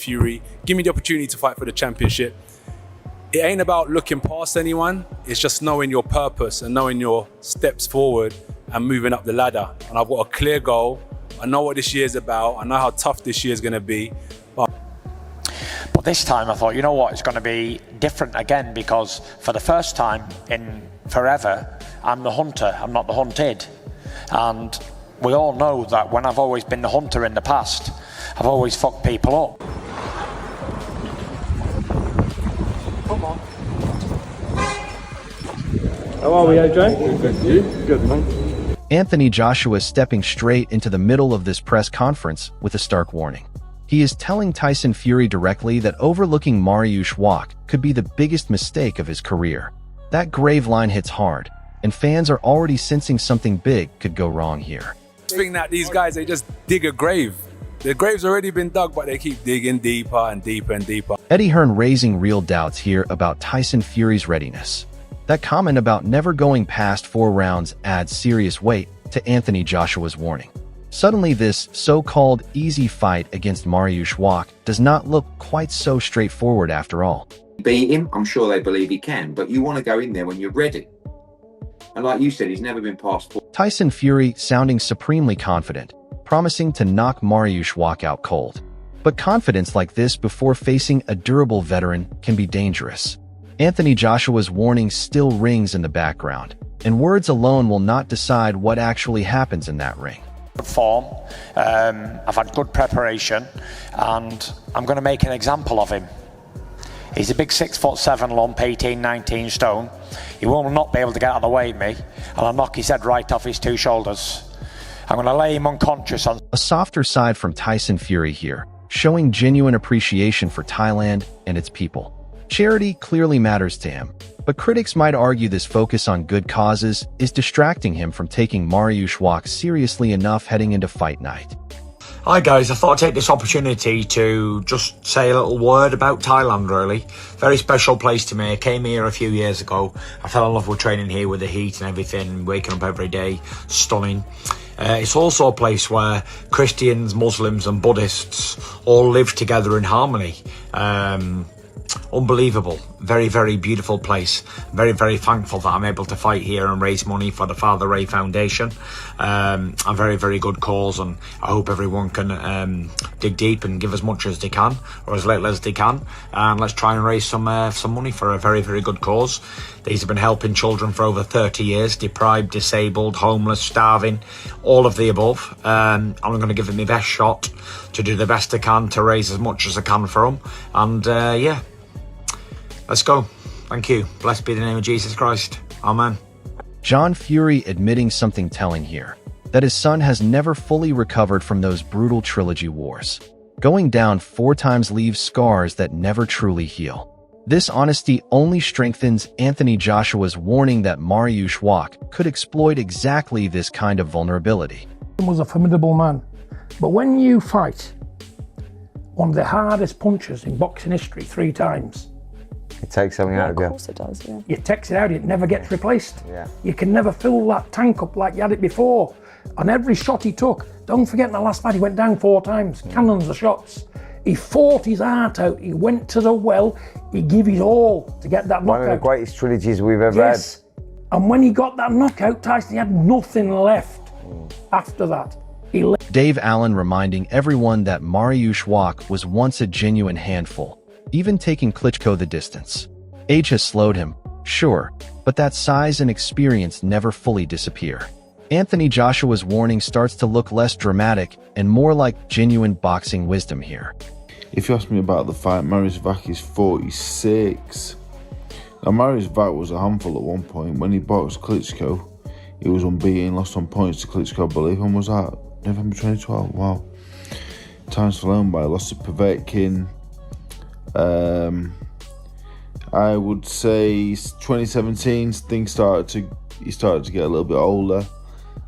Fury. Give me the opportunity to fight for the championship. It ain't about looking past anyone. It's just knowing your purpose and knowing your steps forward and moving up the ladder. And I've got a clear goal. I know what this year's about. I know how tough this year's going to be. But this time I thought, you know what, it's going to be different again, because for the first time in forever, I'm the hunter, I'm not the hunted. And we all know that when I've always been the hunter in the past, I've always fucked people up. Come on. How are we, AJ? Good, good, man. Anthony Joshua is stepping straight into the middle of this press conference with a stark warning. He is telling Tyson Fury directly that overlooking Mariusz Wach could be the biggest mistake of his career. That grave line hits hard, and fans are already sensing something big could go wrong here. I think that these guys, they just dig a grave. The grave's already been dug, but they keep digging deeper and deeper and deeper. Eddie Hearn raising real doubts here about Tyson Fury's readiness. That comment about never going past 4 rounds adds serious weight to Anthony Joshua's warning. Suddenly, this so-called easy fight against Mariusz Wach does not look quite so straightforward after all. Beat him, I'm sure they believe he can, but you want to go in there when you're ready. And like you said, he's never been past 4. Tyson Fury sounding supremely confident, promising to knock Mariusz Wach out cold. But confidence like this before facing a durable veteran can be dangerous. Anthony Joshua's warning still rings in the background, and words alone will not decide what actually happens in that ring. Form, I've had good preparation, and I'm going to make an example of him. He's a big 6'7" lump, 18, 19 stone. He will not be able to get out of the way of me, and I'll knock his head right off his 2 shoulders. I'm going to lay him unconscious on. A softer side from Tyson Fury here, showing genuine appreciation for Thailand and its people. Charity clearly matters to him, but critics might argue this focus on good causes is distracting him from taking Mariusz Wach seriously enough heading into fight night. Hi guys, I thought I'd take this opportunity to just say a little word about Thailand really. Very special place to me. I came here a few years ago. I fell in love with training here with the heat and everything, waking up every day, stunning. It's also a place where Christians, Muslims and Buddhists all live together in harmony. Unbelievable. Very, very beautiful place. Very, very thankful that I'm able to fight here and raise money for the Father Ray Foundation. A very, very good cause, and I hope everyone can dig deep and give as much as they can, or as little as they can, and let's try and raise some money for a very, very good cause. These have been helping children for over 30 years, deprived, disabled, homeless, starving, all of the above. I'm going to give it my best shot to do the best I can to raise as much as I can for them, and yeah. Let's go. Thank you. Blessed be the name of Jesus Christ. Amen. John Fury admitting something telling here, that his son has never fully recovered from those brutal trilogy wars. Going down 4 times leaves scars that never truly heal. This honesty only strengthens Anthony Joshua's warning that Mariusz Wach could exploit exactly this kind of vulnerability. He was a formidable man, but when you fight one of the hardest punchers in boxing history 3 times, it takes something out of you. Of course it does, yeah. you text it out, it never gets replaced. Yeah. You can never fill that tank up like you had it before. On every shot he took, don't forget in the last fight he went down 4 times, cannons of shots. He fought his heart out, he went to the well, he gave it all to get that knockout. One of the greatest trilogies we've ever had. And when he got that knockout, Tyson, he had nothing left after that. Dave Allen reminding everyone that Mariusz Wach was once a genuine handful, even taking Klitschko the distance. Age has slowed him, sure, but that size and experience never fully disappear. Anthony Joshua's warning starts to look less dramatic and more like genuine boxing wisdom here. If you ask me about the fight, Mariusz Wach is 46. Now, Mariusz Wach was a handful at one point. When he boxed Klitschko, he was unbeaten, lost on points to Klitschko, I believe. When was that? November 2012? Wow. Time's flown by. Lost to Povetkin. I would say 2017 things he started to get a little bit older.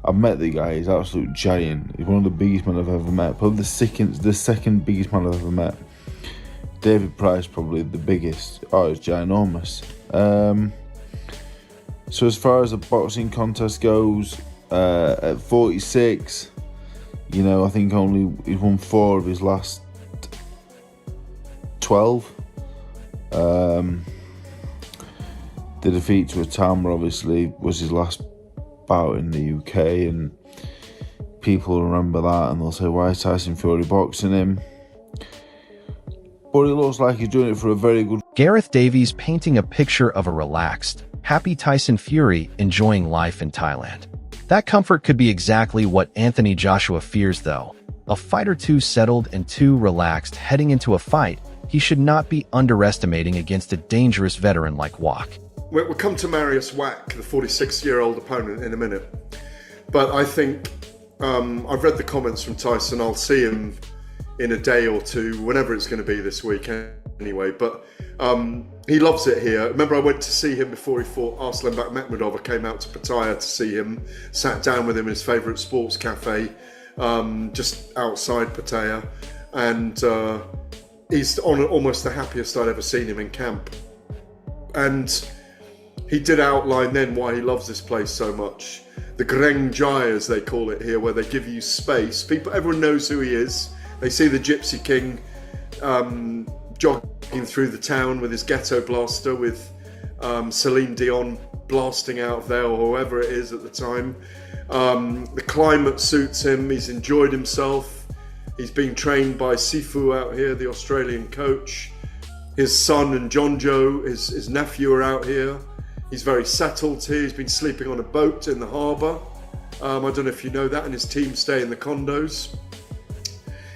I've met the guy, he's an absolute giant. He's one of the biggest men I've ever met, probably the second biggest man I've ever met. David Price probably the biggest. Oh, it's ginormous. So as far as the boxing contest goes, at 46, you know, I think only he's won 4 of his last 12. The defeat to Atama obviously was his last bout in the UK, and people remember that and they'll say, why is Tyson Fury boxing him? But it looks like he's doing it for a very good... Gareth Davies painting a picture of a relaxed, happy Tyson Fury enjoying life in Thailand. That comfort could be exactly what Anthony Joshua fears, though. A fighter too settled and too relaxed heading into a fight he should not be underestimating against a dangerous veteran like Wach. We'll come to Mariusz Wach, the 46-year-old opponent, in a minute. But I think I've read the comments from Tyson. I'll see him in a day or two, whenever it's going to be this week anyway. But he loves it here. Remember, I went to see him before he fought Arslanbek Makhmudov. I came out to Pattaya to see him, sat down with him in his favourite sports cafe, just outside Pattaya. And he's on almost the happiest I'd ever seen him in camp. And he did outline then why he loves this place so much. The Greng Jai, as they call it here, where they give you space. Everyone knows who he is. They see the Gypsy King jogging through the town with his ghetto blaster, with Celine Dion blasting out of there, or whoever it is at the time. The climate suits him. He's enjoyed himself. He's been trained by Sifu out here, the Australian coach. His son and Jonjo, his nephew, are out here. He's very settled here. He's been sleeping on a boat in the harbour. I don't know if you know that, and his team stay in the condos.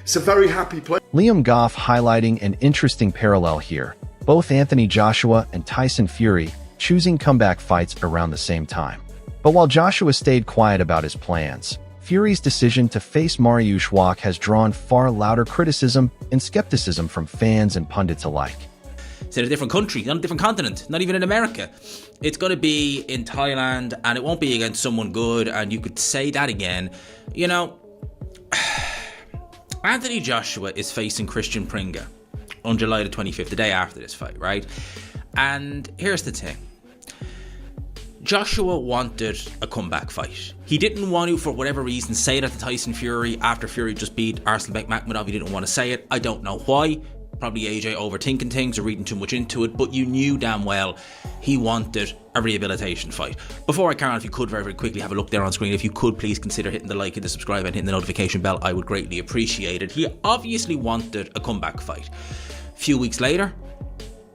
It's a very happy place. Liam Goff highlighting an interesting parallel here. Both Anthony Joshua and Tyson Fury choosing comeback fights around the same time. But while Joshua stayed quiet about his plans, Fury's decision to face Mariusz Wach has drawn far louder criticism and skepticism from fans and pundits alike. It's in a different country, on a different continent, not even in America. It's going to be in Thailand, and it won't be against someone good, and you could say that again. You know, Anthony Joshua is facing Christian Pringa on July the 25th, the day after this fight, right? And here's the thing. Joshua wanted a comeback fight. He didn't want to, for whatever reason, say that to Tyson Fury after Fury just beat Arslanbek Makhmudov. He didn't want to say it. I don't know why. Probably AJ overthinking things or reading too much into it, but you knew damn well he wanted a rehabilitation fight. Before I carry on, if you could very, very quickly have a look there on screen, if you could please consider hitting the like and the subscribe and hitting the notification bell, I would greatly appreciate it. He obviously wanted a comeback fight. A few weeks later,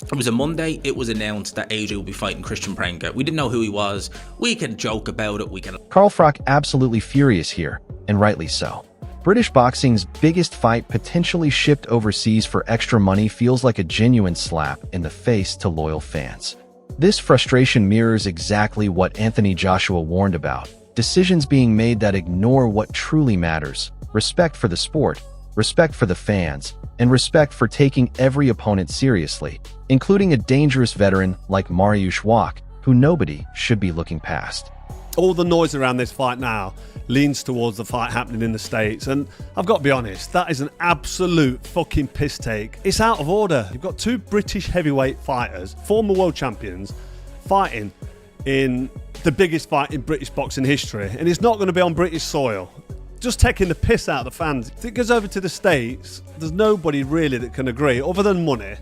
it was a Monday, it was announced that AJ would be fighting Christian Pringa. We didn't know who he was. We can joke about it. Carl Froch absolutely furious here, and rightly so. British boxing's biggest fight potentially shipped overseas for extra money feels like a genuine slap in the face to loyal fans. This frustration mirrors exactly what Anthony Joshua warned about: decisions being made that ignore what truly matters, respect for the sport, respect for the fans, and respect for taking every opponent seriously, including a dangerous veteran like Mariusz Wach, who nobody should be looking past. All the noise around this fight now leans towards the fight happening in the States, and I've got to be honest, that is an absolute fucking piss take. It's out of order. You've got two British heavyweight fighters, former world champions, fighting in the biggest fight in British boxing history, and it's not going to be on British soil. Just taking the piss out of the fans. If it goes over to the States, there's nobody really that can agree, other than money,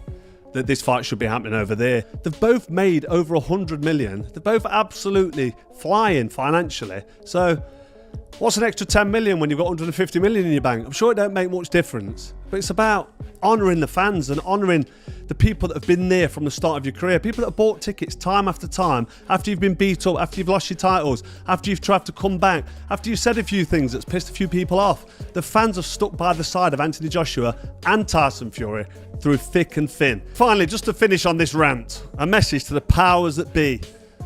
that this fight should be happening over there. They've both made over 100 million. They're both absolutely flying financially. So what's an extra 10 million when you've got 150 million in your bank? I'm sure it don't make much difference. But it's about honouring the fans and honouring the people that have been there from the start of your career. People that have bought tickets time after time, after you've been beat up, after you've lost your titles, after you've tried to come back, after you've said a few things that's pissed a few people off. The fans have stuck by the side of Anthony Joshua and Tyson Fury through thick and thin. Finally, just to finish on this rant, a message to the powers that be.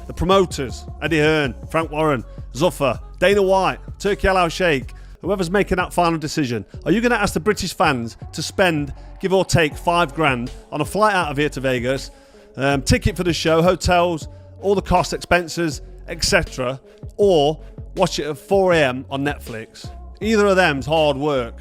The promoters, Eddie Hearn, Frank Warren, Zuffer, Dana White, Turki Al-Sheikh, whoever's making that final decision. Are you going to ask the British fans to spend, give or take, $5,000 on a flight out of here to Vegas, ticket for the show, hotels, all the cost, expenses, etc., or watch it at 4 a.m. on Netflix? Either of them's hard work.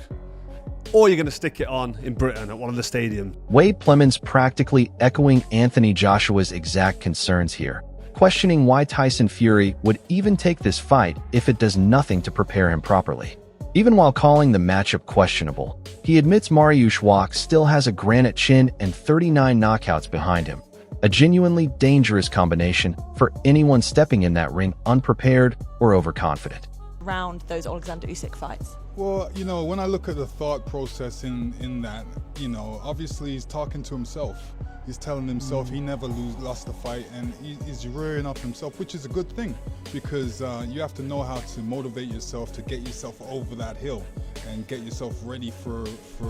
Or you're going to stick it on in Britain at one of the stadiums. Wade Plemons practically echoing Anthony Joshua's exact concerns here, questioning why Tyson Fury would even take this fight if it does nothing to prepare him properly. Even while calling the matchup questionable, he admits Mariusz Wach still has a granite chin and 39 knockouts behind him. A genuinely dangerous combination for anyone stepping in that ring unprepared or overconfident. Around those Alexander Usyk fights? Well, you know, when I look at the thought process in that, you know, obviously he's talking to himself. He's telling himself he never lost a fight, and he's rearing up himself, which is a good thing, because you have to know how to motivate yourself to get yourself over that hill and get yourself ready for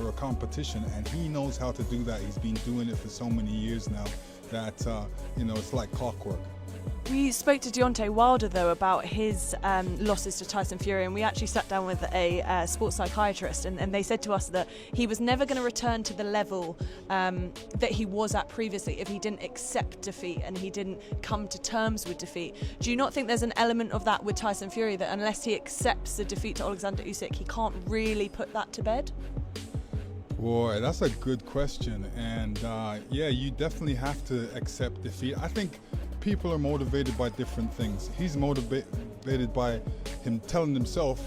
a competition. And he knows how to do that. He's been doing it for so many years now that, you know, it's like clockwork. We spoke to Deontay Wilder, though, about his losses to Tyson Fury, and we actually sat down with a sports psychiatrist, and they said to us that he was never going to return to the level that he was at previously if he didn't accept defeat and he didn't come to terms with defeat. Do you not think there's an element of that with Tyson Fury, that unless he accepts the defeat to Alexander Usyk, he can't really put that to bed? Boy, that's a good question, and yeah, you definitely have to accept defeat. I think people are motivated by different things. He's motivated by him telling himself,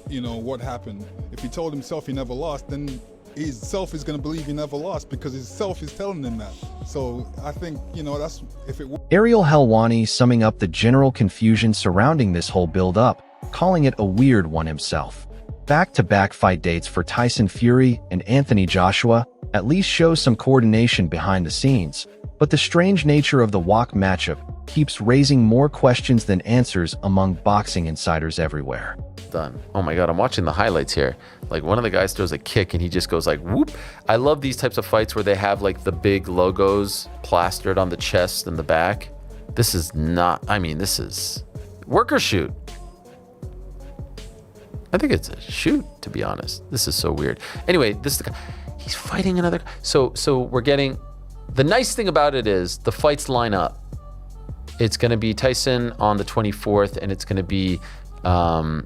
you know, what happened. If he told himself he never lost, then his self is going to believe he never lost because his self is telling him that. So I think, you know, that's if it. Ariel Helwani summing up the general confusion surrounding this whole build-up, calling it a weird one himself. Back-to-back fight dates for Tyson Fury and Anthony Joshua at least shows some coordination behind the scenes, but the strange nature of the Wach matchup keeps raising more questions than answers among boxing insiders everywhere. Done. Oh my God, I'm watching the highlights here. Like, one of the guys throws a kick and he just goes like, whoop. I love these types of fights where they have like the big logos plastered on the chest and the back. This is not, I mean, this is work or shoot. I think it's a shoot, to be honest. This is so weird. Anyway, this is the guy. He's fighting another. So we're getting, the nice thing about it is the fights line up. It's going to be Tyson on the 24th, and it's going to be, they're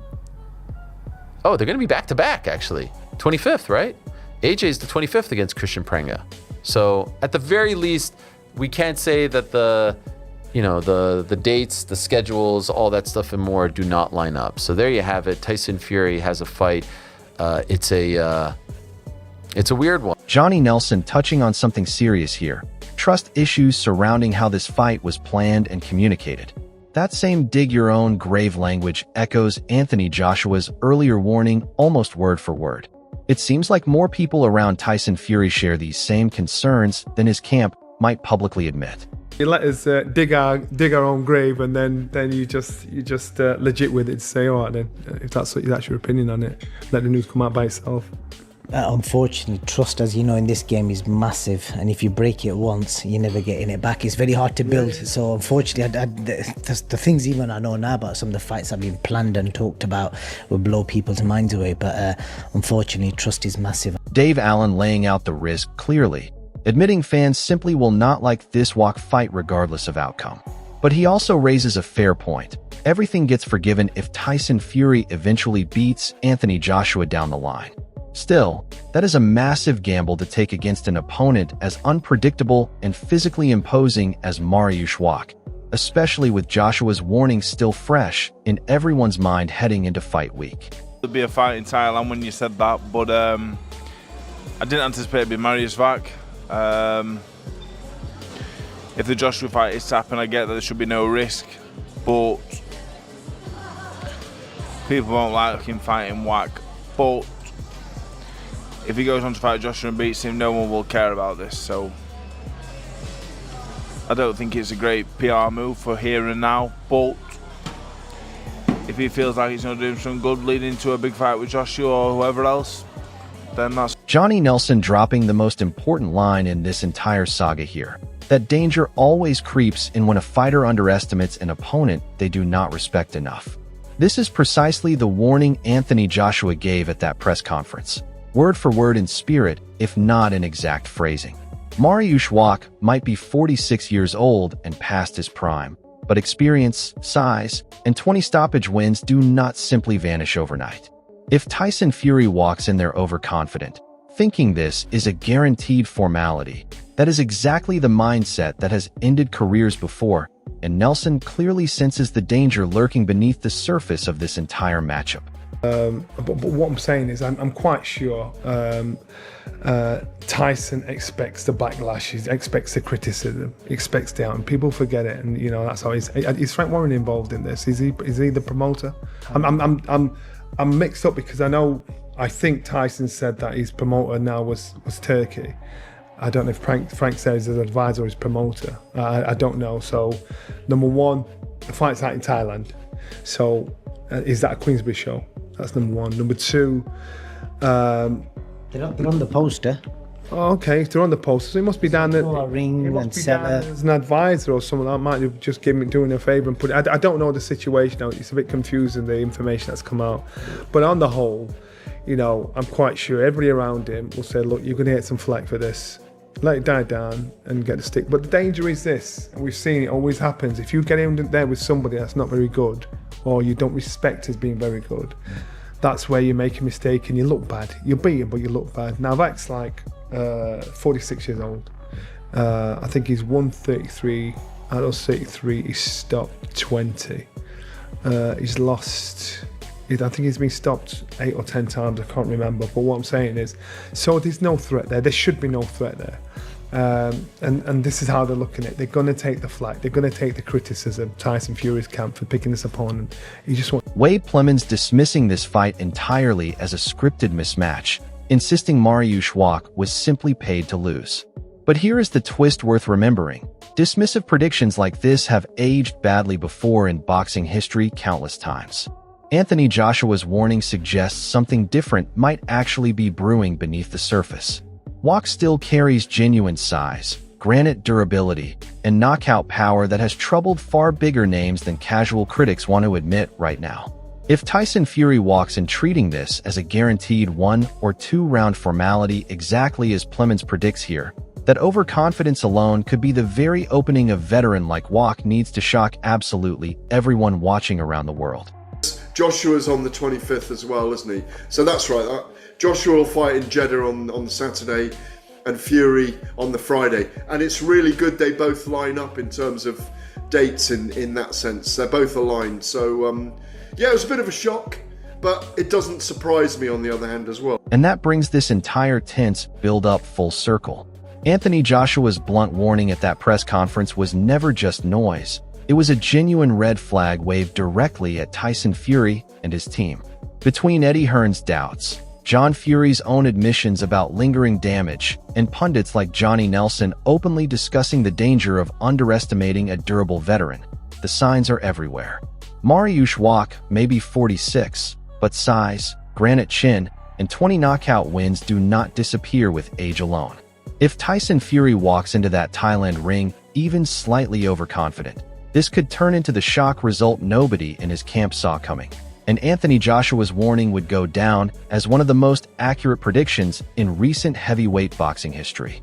going to be back-to-back, actually. 25th, right? AJ's the 25th against Christian Prenga. So at the very least, we can't say that the dates, the schedules, all that stuff and more do not line up. So there you have it. Tyson Fury has a fight. It's a weird one. Johnny Nelson touching on something serious here. Trust issues surrounding how this fight was planned and communicated. That same dig your own grave language echoes Anthony Joshua's earlier warning almost word for word. It seems like more people around Tyson Fury share these same concerns than his camp might publicly admit. You let us dig our own grave, and then you just legit with it to say, all right then, if that's your opinion on it, let the news come out by itself. Unfortunately, trust, as you know, in this game is massive, and if you break it once, you're never getting it back. It's very hard to build. So unfortunately, the things even I know now about some of the fights that have been planned and talked about will blow people's minds away. But unfortunately, trust is massive. Dave Allen laying out the risk clearly, admitting fans simply will not like this Wach fight regardless of outcome. But he also raises a fair point. Everything gets forgiven if Tyson Fury eventually beats Anthony Joshua down the line. Still, that is a massive gamble to take against an opponent as unpredictable and physically imposing as Mariusz Wach, especially with Joshua's warnings still fresh in everyone's mind heading into fight week. There'd be a fight in Thailand when you said that, but I didn't anticipate it being Mariusz Wach. If the Joshua fight is to happen, I get that there should be no risk, but people won't like him fighting Wach. But if he goes on to fight Joshua and beats him, no one will care about this. So I don't think it's a great PR move for here and now, but if he feels like he's going to do him some good leading to a big fight with Joshua or whoever else, then that's... Johnny Nelson dropping the most important line in this entire saga here. That danger always creeps in when a fighter underestimates an opponent they do not respect enough. This is precisely the warning Anthony Joshua gave at that press conference. Word for word in spirit, if not in exact phrasing. Mariusz Wach might be 46 years old and past his prime, but experience, size, and 20 stoppage wins do not simply vanish overnight. If Tyson Fury walks in there overconfident, thinking this is a guaranteed formality, that is exactly the mindset that has ended careers before, and Nelson clearly senses the danger lurking beneath the surface of this entire matchup. But what I'm saying is I'm quite sure Tyson expects the backlash, he expects the criticism, he expects the out, and people forget it. And you know that's how is Frank Warren involved in this? Is he the promoter? I'm mixed up because I think Tyson said that his promoter now was Turkey. I don't know if Frank says his advisor or his promoter. I don't know. So number one, the fight's out in Thailand. So is that a Queensberry show? That's number one. Number two, they're on the poster. Oh, okay, if they're on the poster, so he must be down there. Ring and seller. As an advisor or someone that might have just doing a favour and put it. I don't know the situation now. It's a bit confusing, the information that's come out. But on the whole, you know, I'm quite sure everybody around him will say, look, you're going to get some flack for this. Let it die down and get the stick. But the danger is this, and we've seen it always happens. If you get in there with somebody that's not very good, or you don't respect as being very good, that's where you make a mistake and you look bad. You're beaten, but you look bad. Now that's like 46 years old. I think he's 133. Out of 33, he's stopped 20. He's lost. I think he's been stopped 8 or 10 times. I can't remember. But what I'm saying is, so there's no threat there. There should be no threat there. And this is how they're looking at it. They're going to take the flak. They're going to take the criticism. Tyson Fury's camp for picking this opponent. He just wants. Wade Plemons dismissing this fight entirely as a scripted mismatch, insisting Mariusz Wach was simply paid to lose. But here is the twist worth remembering. Dismissive predictions like this have aged badly before in boxing history countless times. Anthony Joshua's warning suggests something different might actually be brewing beneath the surface. Wach still carries genuine size, granite durability, and knockout power that has troubled far bigger names than casual critics want to admit right now. If Tyson Fury walks in treating this as a guaranteed 1 or 2 round formality exactly as Plemons predicts here, that overconfidence alone could be the very opening a veteran like Wach needs to shock absolutely everyone watching around the world. Joshua's on the 25th as well, isn't he? So that's right. Joshua will fight in Jeddah on the Saturday and Fury on the Friday. And it's really good they both line up in terms of dates in that sense. They're both aligned. So, yeah, it was a bit of a shock, but it doesn't surprise me on the other hand as well. And that brings this entire tense build-up full circle. Anthony Joshua's blunt warning at that press conference was never just noise. It was a genuine red flag waved directly at Tyson Fury and his team. Between Eddie Hearn's doubts, John Fury's own admissions about lingering damage, and pundits like Johnny Nelson openly discussing the danger of underestimating a durable veteran, the signs are everywhere. Mariusz Wach may be 46, but size, granite chin, and 20 knockout wins do not disappear with age alone. If Tyson Fury walks into that Thailand ring even slightly overconfident, this could turn into the shock result nobody in his camp saw coming, and Anthony Joshua's warning would go down as one of the most accurate predictions in recent heavyweight boxing history.